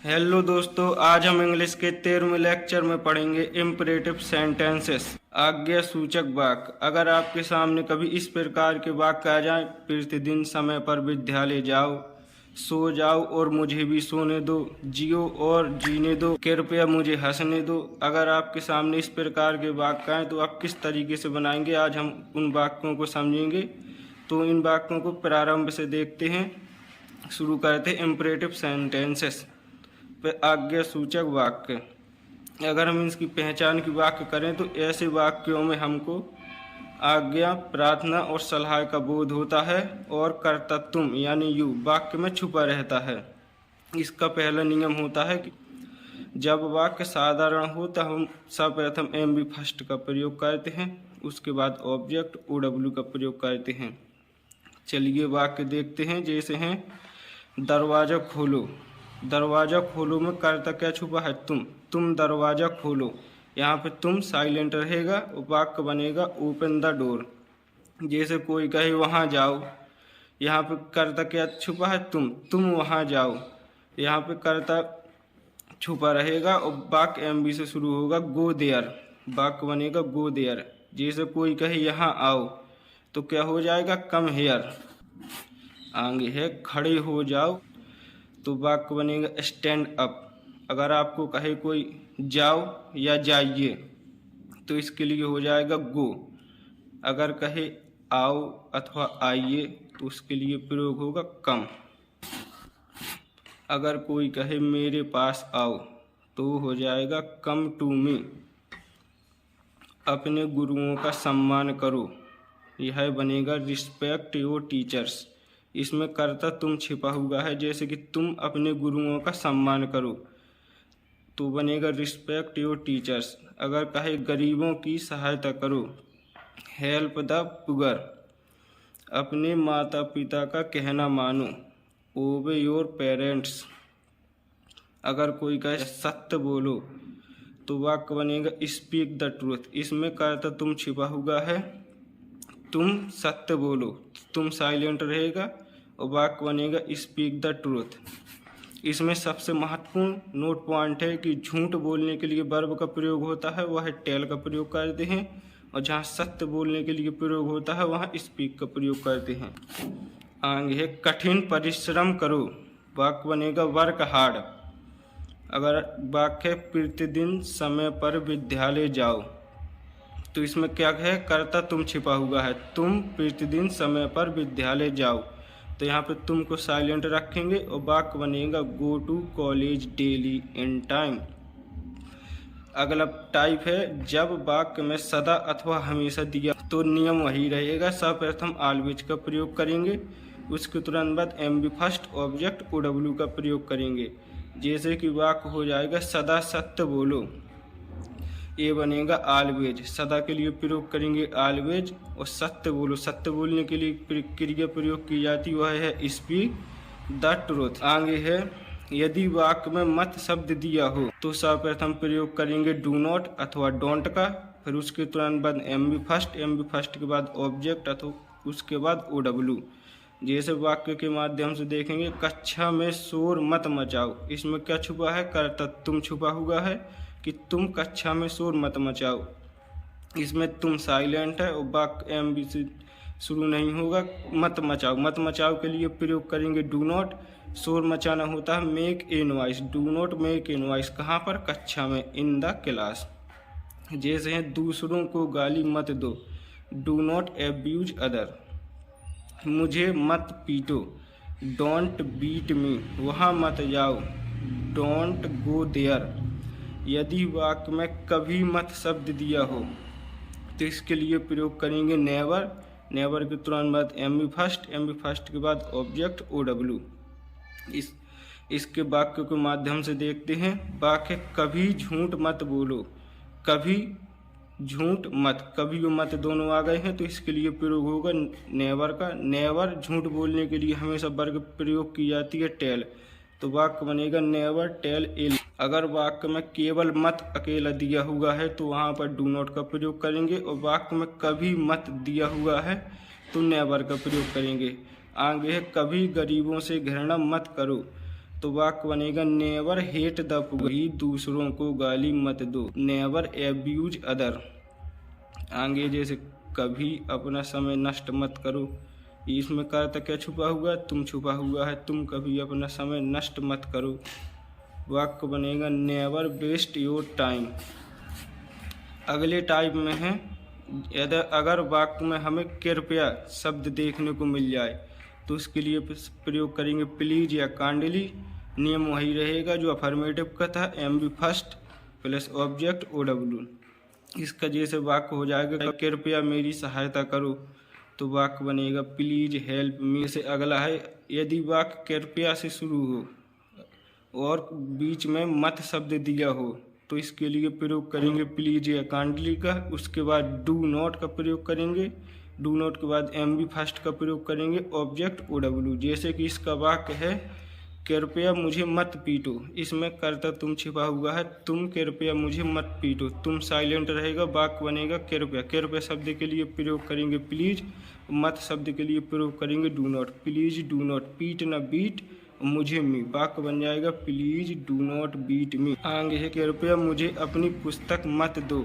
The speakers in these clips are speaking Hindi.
हेलो दोस्तों, आज हम इंग्लिश के 13वें लेक्चर में पढ़ेंगे इम्परेटिव सेंटेंसेस। आज्ञा सूचक वाक्य। अगर आपके सामने कभी इस प्रकार के वाक्य आ जाए, प्रतिदिन समय पर विद्यालय जाओ, सो जाओ और मुझे भी सोने दो, जियो और जीने दो, कृपया मुझे हंसने दो। अगर आपके सामने इस प्रकार के वाक्य आए तो आप किस तरीके से बनाएंगे, आज हम उन वाक्यों को समझेंगे। तो इन वाक्यों को प्रारंभ से देखते हैं। शुरू करते हैं इम्परेटिव सेंटेंसेस। आज्ञा सूचक वाक्य। अगर हम इसकी पहचान की वाक्य करें तो ऐसे वाक्यों में हमको आज्ञा, प्रार्थना और सलाह का बोध होता है और कर्तृत्व यानी यू वाक्य में छुपा रहता है। इसका पहला नियम होता है कि जब वाक्य साधारण हो तो हम सर्वप्रथम एम बी फर्स्ट का प्रयोग करते हैं, उसके बाद ऑब्जेक्ट ओ डब्ल्यू का प्रयोग करते हैं। चलिए वाक्य देखते हैं। जैसे हैं दरवाज़ा खोलो। दरवाज़ा खोलो में कर्ता क्या छुपा है? तुम दरवाज़ा खोलो। यहाँ पे तुम साइलेंट रहेगा और वाक्य बनेगा ओपन द डोर। जैसे कोई कहे वहाँ जाओ, यहाँ पे कर्ता क्या छुपा है? तुम वहाँ जाओ। यहाँ पे कर्ता छुपा रहेगा और वाक्य एम बी से शुरू होगा गो देयर, वाक्य बनेगा गो देयर। जैसे कोई कहे यहाँ आओ तो क्या हो जाएगा? Come here. आगे है खड़े हो जाओ तो वाक्य बनेगा स्टैंड अप। अगर आपको कहे कोई जाओ या जाइए तो इसके लिए हो जाएगा गो। अगर कहे आओ अथवा आइए तो उसके लिए प्रयोग होगा कम। अगर कोई कहे मेरे पास आओ तो हो जाएगा कम टू मी। अपने गुरुओं का सम्मान करो, यह बनेगा रिस्पेक्ट योर टीचर्स। इसमें कर्ता तुम छिपा हुआ है, जैसे कि तुम अपने गुरुओं का सम्मान करो तो बनेगा रिस्पेक्ट योर टीचर्स। अगर कहे गरीबों की सहायता करो, हेल्प द पुअर। अपने माता पिता का कहना मानो, ओबे योर पेरेंट्स। अगर कोई कहे सत्य बोलो तो वाक्य बनेगा स्पीक द ट्रूथ। इसमें कर्ता तुम छिपा हुआ है, तुम सत्य बोलो, तुम साइलेंट रहेगा और वाक्य बनेगा स्पीक द ट्रूथ। इसमें सबसे महत्वपूर्ण नोट पॉइंट है कि झूठ बोलने के लिए वर्ब का प्रयोग होता है वह टेल का प्रयोग करते हैं, और जहाँ सत्य बोलने के लिए प्रयोग होता है वहाँ स्पीक का प्रयोग करते हैं। आगे है कठिन परिश्रम करो, वाक्य बनेगा वर्क हार्ड। अगर वाक्य प्रतिदिन समय पर विद्यालय जाओ तो इसमें क्या है? कर्ता तुम छिपा हुआ है, तुम प्रतिदिन समय पर विद्यालय जाओ। तो यहाँ पे तुम को साइलेंट रखेंगे और वाक्य बनेगा go to college daily in time. अगला टाइप है जब वाक्य में सदा अथवा हमेशा दिया तो नियम वही रहेगा, सर्वप्रथम ऑलवेज का प्रयोग करेंगे, उसके तुरंत बाद M B first object O W का प्रयोग करेंगे। जैसे कि वाक्य हो जाएगा सदा सत्य बोलो, ये बनेगा ऑलवेज। सदा के लिए प्रयोग करेंगे ऑलवेज, और सत्य बोलो, सत्य बोलने के लिए क्रिया प्रयोग की जाती वह है स्पीक द ट्रूथ। आगे है यदि वाक्य में मत शब्द दिया हो तो सर्वप्रथम प्रयोग करेंगे डू नॉट अथवा डोंट का, फिर उसके तुरंत बाद एम बी फर्स्ट के बाद ऑब्जेक्ट अथवा उसके बाद ओ डब्ल्यू। जैसे वाक्य के माध्यम से देखेंगे कक्षा में शोर मत मचाओ। इसमें क्या छुपा है? कर्ता तुम छुपा हुआ है कि तुम कक्षा में शोर मत मचाओ। इसमें तुम साइलेंट है और वाक्य एम बी से शुरू नहीं होगा। मत मचाओ, मत मचाओ के लिए प्रयोग करेंगे डू नॉट। शोर मचाना होता है make a noise, do not make a noise. कहाँ पर? कक्षा में, इन द क्लास। जैसे हैं दूसरों को गाली मत दो, डू नॉट एब्यूज अदर। मुझे मत पीटो, डोंट बीट मी। वहाँ मत जाओ, डोंट गो देयर। यदि वाक्य में कभी मत शब्द दिया हो तो इसके लिए प्रयोग करेंगे नेवर। नेवर के तुरंत बाद एम बी फर्स्ट के बाद ऑब्जेक्ट ओ डब्ल्यू। इसके वाक्य के माध्यम से देखते हैं। वाक्य कभी झूठ मत बोलो, कभी झूठ मत, कभी और मत दोनों आ गए हैं तो इसके लिए प्रयोग होगा नेवर का। नेवर झूठ बोलने के लिए हमेशा वर्ग प्रयोग की जाती है टेल, तो वाक्य बनेगा नेवर टेल ए। अगर वाक्य में केवल मत अकेला दिया हुआ है तो वहाँ पर डू नॉट का प्रयोग करेंगे, और वाक्य में कभी मत दिया हुआ है तो नेवर का प्रयोग करेंगे। आगे है कभी गरीबों से घृणा मत करो, तो तो वाक्य बनेगा नेवर हेट द पुअर, दूसरों को गाली मत दो। नेवर एब्यूज अदर, आगे जैसे कभी अपना समय नष्ट मत करो, इसमें कर्ता क्या छुपा हुआ है, तुम छुपा हुआ है, तुम कभी अपना समय नष्ट मत करो। वाक्य बनेगा नेवर वेस्ट योर टाइम। अगले टाइप में है, यदि अगर वाक्य में हमें कृपया शब्द देखने को मिल जाए तो उसके लिए प्रयोग करेंगे प्लीज या काइंडली। नियम वही रहेगा जो अफर्मेटिव का था, MB first plus object OW। इसका जैसे वाक्य हो जाएगा कृपया मेरी सहायता करो, तो वाक्य बनेगा प्लीज हेल्प मी। से अगला है, यदि वाक्य कृपया से शुरू हो और बीच में मत शब्द दिया हो तो इसके लिए प्रयोग करेंगे प्लीज या काइंडली का। उसके बाद डू नॉट का प्रयोग करेंगे, डू नॉट के बाद एमबी फर्स्ट का प्रयोग करेंगे ऑब्जेक्ट OW। जैसे कि इसका वाक्य है कृपया मुझे मत पीटो, इसमें कर्ता तुम छिपा हुआ है, तुम कृपया मुझे मत पीटो, तुम साइलेंट रहेगा, वाक्य बनेगा कृपया। कृपया शब्द के लिए प्रयोग करेंगे प्लीज, मत शब्द के लिए प्रयोग करेंगे do not. Please do not पीट न बीट मुझे मी, वाक्य बन जाएगा please do not beat me. आगे है कृपया मुझे अपनी पुस्तक मत दो,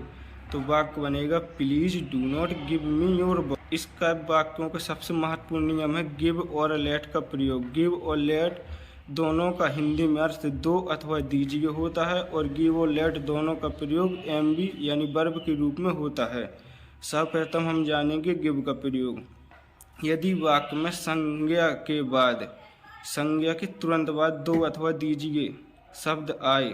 तो वाक्य बनेगा please do not give me your book. इसका वाक्यों का सबसे महत्वपूर्ण नियम है गिव और लेट का प्रयोग। गिव और लेट दोनों का हिंदी में अर्थ दो अथवा दीजिए होता है और गिव और लेट दोनों का प्रयोग एमबी यानी वर्ब के रूप में होता है। सर्वप्रथम हम जानेंगे गिव का प्रयोग। यदि वाक्य में संज्ञा के बाद, संज्ञा के तुरंत बाद दो अथवा दीजिए शब्द आए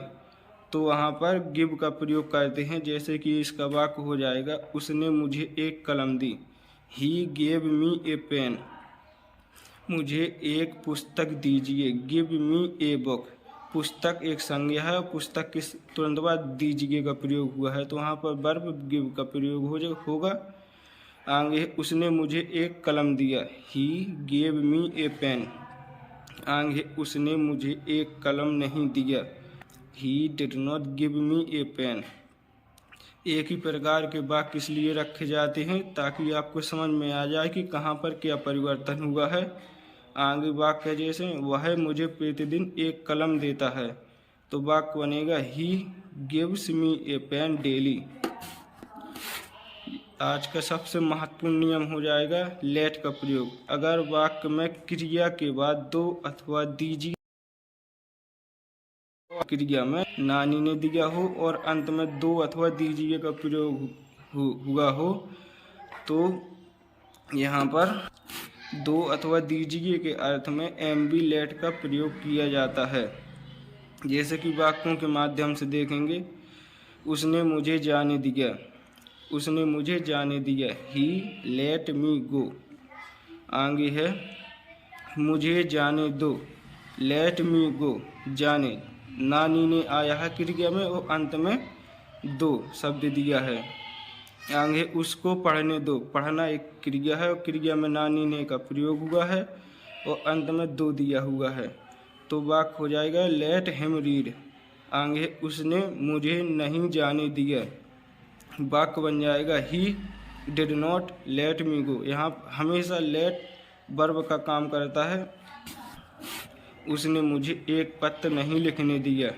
तो वहाँ पर गिव का प्रयोग करते हैं। जैसे कि इसका वाक्य हो जाएगा उसने मुझे एक कलम दी, he gave me a pen, मुझे एक पुस्तक दीजिए, गिव मी ए बुक। पुस्तक एक संज्ञा है, पुस्तक के तुरंत बाद दीजिए का प्रयोग हुआ है तो वहाँ पर वर्ब गिव का प्रयोग होगा। आगे उसने मुझे एक कलम दिया, he gave me a pen. आगे उसने मुझे एक कलम नहीं दिया, he did not give me a pen. एक ही प्रकार के वाक्य इसलिए रखे जाते हैं ताकि आपको समझ में आ जाए कि कहाँ पर क्या परिवर्तन हुआ है। आगे वाक्य जैसे वह मुझे प्रतिदिन एक कलम देता है, तो वाक्य बनेगा he gives me a pen daily. आज का सबसे महत्वपूर्ण नियम हो जाएगा लेट का प्रयोग। अगर वाक्य में क्रिया के बाद दो अथवा दीजिए, क्रिया में नानी ने दिया हो और अंत में दो अथवा दीजिए का प्रयोग हुआ हो तो यहाँ पर दो अथवा दीजिए के अर्थ में एमबी लेट का प्रयोग किया जाता है। जैसे कि वाक्यों के माध्यम से देखेंगे, उसने मुझे जाने दिया, उसने मुझे जाने दिया, ही लेट मी गो। आगे है मुझे जाने दो, लेट मी गो, जाने। नानी ने आया है क्रिया में और अंत में दो शब्द दिया है। आगे उसको पढ़ने दो, पढ़ना एक क्रिया है और क्रिया में नानी ने का प्रयोग हुआ है और अंत में दो दिया हुआ है तो वाक्य हो जाएगा लेट हिम रीड। आगे उसने मुझे नहीं जाने दिया, वाक्य बन जाएगा he did not let me go. यहाँ हमेशा लेट वर्ब का काम करता है। उसने मुझे एक पत्र नहीं लिखने दिया,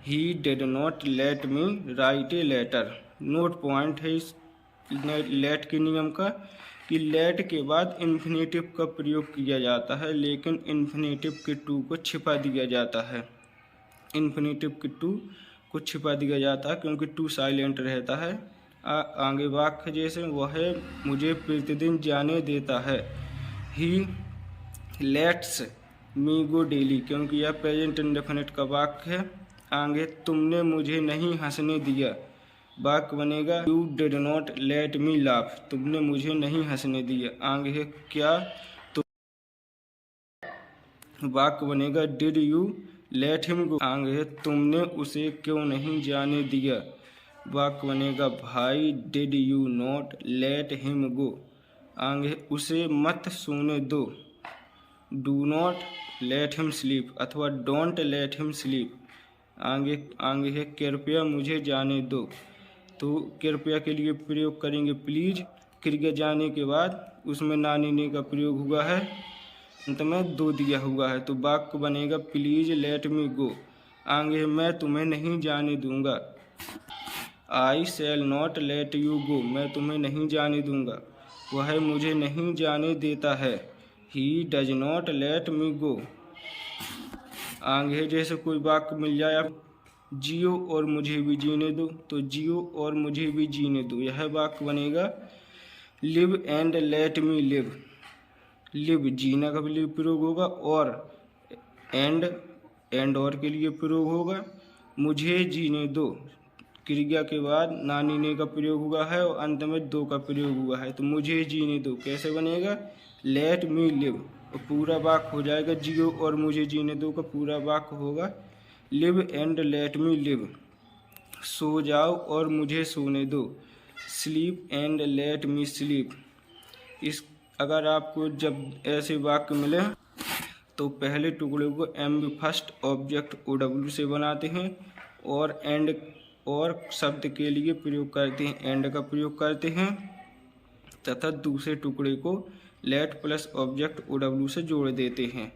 he did not let me write a letter. Note point है इस लेट के नियम का कि लेट के बाद इन्फिनेटिव का प्रयोग किया जाता है लेकिन इन्फिनेटिव के टू को छिपा दिया जाता है। इन्फिनेटिव के टू को छिपा दिया जाता है क्योंकि टू साइलेंट रहता है। आगे वाक्य जैसे वह मुझे प्रतिदिन जाने देता है, ही लेट्स मी गो डेली, क्योंकि यह प्रेजेंट इंडेफिनिट का वाक्य है। आगे तुमने मुझे नहीं हंसने दिया, वाक्य बनेगा you did not let me laugh, तुमने मुझे नहीं हंसने दिया। आगे है क्या, तो वाक्य बनेगा did you let him go. आगे है तुमने उसे क्यों नहीं जाने दिया, वाक्य बनेगा भाई did you not let him go. आगे उसे मत सोने दो, do not let him sleep अथवा डोंट लेट हिम स्लीप। आगे है कृपया मुझे जाने दो, तो कृपया के लिए प्रयोग करेंगे प्लीज। क्रिया जाने के बाद उसमें नानी ने का प्रयोग हुआ है अंत में दो दिया हुआ है, तो वाक्य बनेगा प्लीज लेट मी गो। आगे मैं तुम्हें नहीं जाने दूंगा। I shall not let you go, मैं तुम्हें नहीं जाने दूंगा। वह मुझे नहीं जाने देता है। He does not let me go. आगे जैसे कोई वाक्य मिल जाए, आप जियो और मुझे भी जीने दो, तो जियो और मुझे भी जीने दो, यह वाक्य बनेगा live and let me live. Live जीना का लिए प्रयोग होगा, और एंड और के लिए प्रयोग होगा। मुझे जीने दो क्रिया के बाद नानी ने का प्रयोग हुआ है और अंत में दो का प्रयोग हुआ है, तो मुझे जीने दो कैसे बनेगा लेट मी लिव, और पूरा वाक्य हो जाएगा जियो और मुझे जीने दो का पूरा वाक्य होगा live and let me live. सो जाओ और मुझे सोने दो, sleep and let me sleep. इस अगर आपको जब ऐसे वाक्य मिले तो पहले टुकड़े को M B first object OW से बनाते हैं, और एंड और शब्द के लिए प्रयोग करते हैं, एंड का प्रयोग करते हैं, तथा दूसरे टुकड़े को लेट प्लस ऑब्जेक्ट OW से जोड़ देते हैं।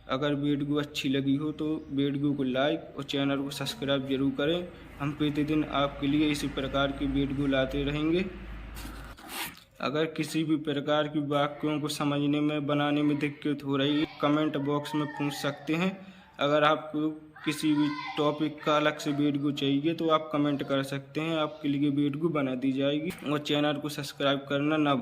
अगर वीडियो अच्छी लगी हो तो वीडियो को लाइक और चैनल को सब्सक्राइब जरूर करें। हम प्रतिदिन आपके लिए इसी प्रकार की वीडियो लाते रहेंगे। अगर किसी भी प्रकार की वाक्यों को समझने में बनाने में दिक्कत हो रही है, कमेंट बॉक्स में पूछ सकते हैं। अगर आपको किसी भी टॉपिक का अलग से वीडियो चाहिए तो आप कमेंट कर सकते हैं, आपके लिए वीडियो बना दी जाएगी। और चैनल को सब्सक्राइब करना ना